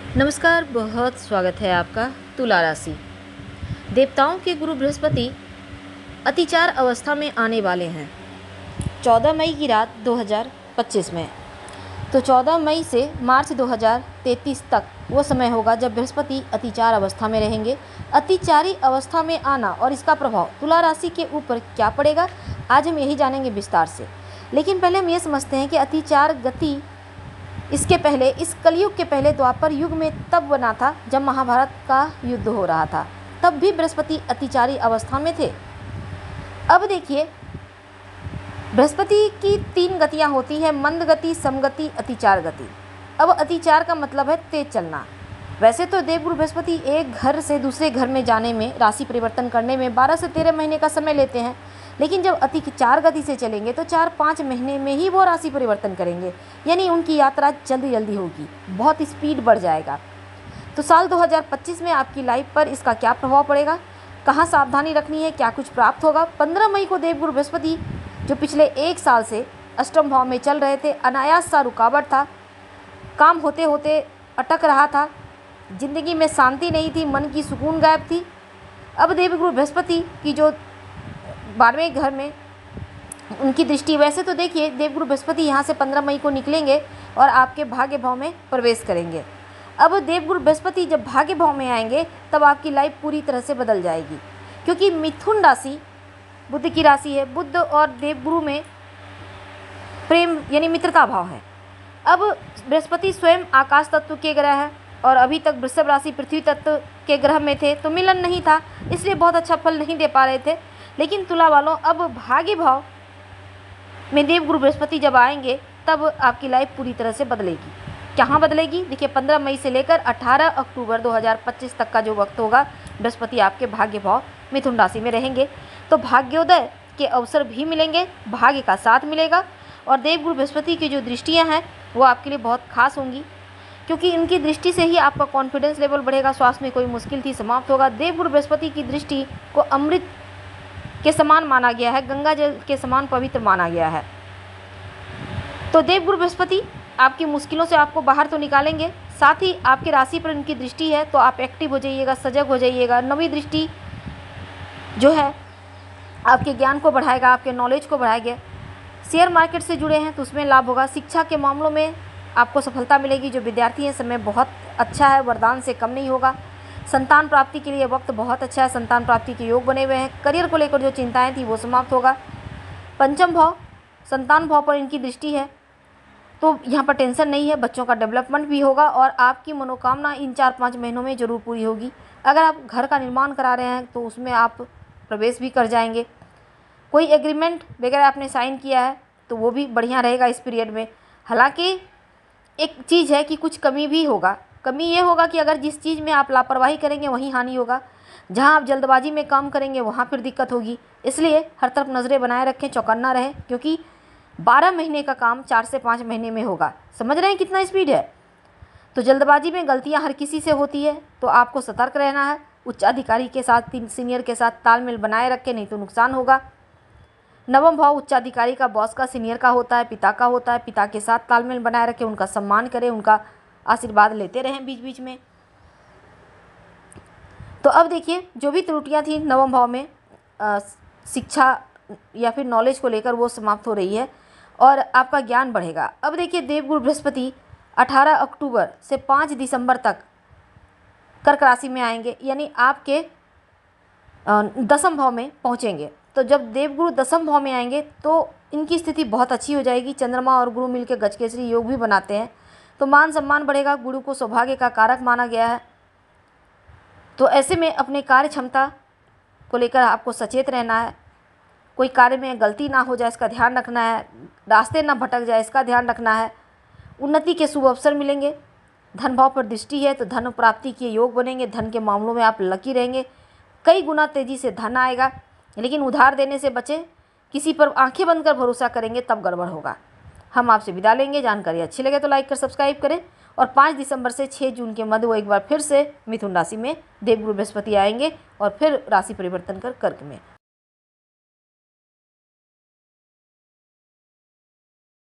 नमस्कार, बहुत स्वागत है आपका। तुला राशि। देवताओं के गुरु बृहस्पति अतिचार अवस्था में आने वाले हैं 14 मई की रात 2025 में। तो 14 मई से मार्च 2033 तक वो समय होगा जब बृहस्पति अतिचार अवस्था में रहेंगे। अतिचारी अवस्था में आना और इसका प्रभाव तुला राशि के ऊपर क्या पड़ेगा, आज हम यही जानेंगे विस्तार से। लेकिन पहले हम ये समझते हैं कि अतिचार गति इसके पहले, इस कलयुग के पहले द्वापर युग में तब बना था जब महाभारत का युद्ध हो रहा था, तब भी बृहस्पति अतिचारी अवस्था में थे। अब देखिए, बृहस्पति की 3 गतियां होती है, मंद गति, समगति, अतिचार गति। अब अतिचार का मतलब है तेज चलना। वैसे तो देवगुरु बृहस्पति एक घर से दूसरे घर में जाने में, राशि परिवर्तन करने में 12 से 13 महीने का समय लेते हैं, लेकिन जब अतिचार गति से चलेंगे तो 4-5 महीने में ही वो राशि परिवर्तन करेंगे, यानी उनकी यात्रा जल्दी जल्दी होगी, बहुत स्पीड बढ़ जाएगा। तो साल 2025 में आपकी लाइफ पर इसका क्या प्रभाव पड़ेगा, कहाँ सावधानी रखनी है, क्या कुछ प्राप्त होगा। 15 मई को देवगुरु बृहस्पति जो पिछले 1 साल से अष्टम भाव में चल रहे थे, अनायास सा रुकावट था, काम होते होते अटक रहा था, जिंदगी में शांति नहीं थी, मन की सुकून गायब थी। अब देवगुरु बृहस्पति की जो 12वें घर में उनकी दृष्टि, वैसे तो देखिए देवगुरु बृहस्पति यहाँ से 15 मई को निकलेंगे और आपके भाग्य भाव में प्रवेश करेंगे। अब देवगुरु बृहस्पति जब भाग्य भाव में आएंगे तब आपकी लाइफ पूरी तरह से बदल जाएगी, क्योंकि मिथुन राशि बुध की राशि है। बुध और देवगुरु में प्रेम यानी मित्रता भाव है। अब बृहस्पति स्वयं आकाश तत्व के ग्रह है और अभी तक वृषभ राशि पृथ्वी तत्व के ग्रह में थे, तो मिलन नहीं था, इसलिए बहुत अच्छा फल नहीं दे पा रहे थे। लेकिन तुला वालों, अब भाग्य भाव में देवगुरु बृहस्पति जब आएंगे तब आपकी लाइफ पूरी तरह से बदलेगी। कहाँ बदलेगी, देखिए 15 मई से लेकर 18 अक्टूबर 2025 तक का जो वक्त होगा, बृहस्पति आपके भाग्य भाव मिथुन राशि में रहेंगे। तो भाग्योदय के अवसर भी मिलेंगे, भाग्य का साथ मिलेगा, और देवगुरु बृहस्पति की जो दृष्टियाँ हैं वो आपके लिए बहुत खास होंगी, क्योंकि इनकी दृष्टि से ही आपका कॉन्फिडेंस लेवल बढ़ेगा, स्वास्थ्य में कोई मुश्किल थी समाप्त होगा। देवगुरु बृहस्पति की दृष्टि को अमृत के समान माना गया है, गंगा जल के समान पवित्र माना गया है। तो देवगुरु बृहस्पति आपकी मुश्किलों से आपको बाहर तो निकालेंगे, साथ ही आपकी राशि पर उनकी दृष्टि है, तो आप एक्टिव हो जाइएगा, सजग हो जाइएगा। नवी दृष्टि जो है आपके ज्ञान को बढ़ाएगा, आपके नॉलेज को बढ़ाएगा। शेयर मार्केट से जुड़े हैं तो उसमें लाभ होगा। शिक्षा के मामलों में आपको सफलता मिलेगी। जो विद्यार्थी हैं, समय बहुत अच्छा है, वरदान से कम नहीं होगा। संतान प्राप्ति के लिए वक्त बहुत अच्छा है, संतान प्राप्ति के योग बने हुए हैं। करियर को लेकर जो चिंताएं थी वो समाप्त होगा। पंचम भाव, संतान भाव पर इनकी दृष्टि है, तो यहाँ पर टेंशन नहीं है, बच्चों का डेवलपमेंट भी होगा और आपकी मनोकामना इन 4-5 महीनों में ज़रूर पूरी होगी। अगर आप घर का निर्माण करा रहे हैं तो उसमें आप प्रवेश भी कर जाएंगे। कोई एग्रीमेंट वगैरह आपने साइन किया है तो वो भी बढ़िया रहेगा इस पीरियड में। हालांकि एक चीज़ है कि कुछ कमी भी होगा। कमी ये होगा कि अगर जिस चीज़ में आप लापरवाही करेंगे वहीं हानि होगा, जहां आप जल्दबाजी में काम करेंगे वहां फिर दिक्कत होगी। इसलिए हर तरफ नज़रें बनाए रखें, चौकन्ना रहें, क्योंकि 12 महीने का काम 4 से 5 महीने में होगा। समझ रहे हैं कितना स्पीड है। तो जल्दबाजी में गलतियाँ हर किसी से होती है, तो आपको सतर्क रहना है। उच्च अधिकारी के साथ, सीनियर के साथ तालमेल बनाए रखें, नहीं तो नुकसान होगा। नवम भाव उच्चाधिकारी का, बॉस का, सीनियर का होता है, पिता का होता है। पिता के साथ तालमेल बनाए रखें, उनका सम्मान करें, उनका आशीर्वाद लेते रहें बीच बीच में। तो अब देखिए, जो भी त्रुटियां थी नवम भाव में शिक्षा या फिर नॉलेज को लेकर, वो समाप्त हो रही है और आपका ज्ञान बढ़ेगा। अब देखिए, देवगुरु बृहस्पति 18 अक्टूबर से 5 दिसंबर तक कर्क राशि में आएंगे, यानी आपके 10वें भाव में पहुंचेंगे। तो जब देवगुरु 10वें भाव में आएंगे तो इनकी स्थिति बहुत अच्छी हो जाएगी। चंद्रमा और गुरु मिलकर गजकेसरी योग भी बनाते हैं, तो मान सम्मान बढ़ेगा। गुरु को सौभाग्य का कारक माना गया है, तो ऐसे में अपने कार्य क्षमता को लेकर आपको सचेत रहना है। कोई कार्य में गलती ना हो जाए इसका ध्यान रखना है, रास्ते ना भटक जाए इसका ध्यान रखना है। उन्नति के शुभ अवसर मिलेंगे। धन भाव पर दृष्टि है तो धन प्राप्ति के योग बनेंगे। धन के मामलों में आप लकी रहेंगे, कई गुना तेजी से धन आएगा। लेकिन उधार देने से बचें, किसी पर आंखें बंद कर भरोसा करेंगे तब गड़बड़ होगा। हम आपसे विदा लेंगे। जानकारी अच्छी लगे तो लाइक कर सब्सक्राइब करें, और 5 दिसंबर से 6 जून के मध्य वो एक बार फिर से मिथुन राशि में देवगुरु बृहस्पति आएंगे और फिर राशि परिवर्तन कर कर्क में।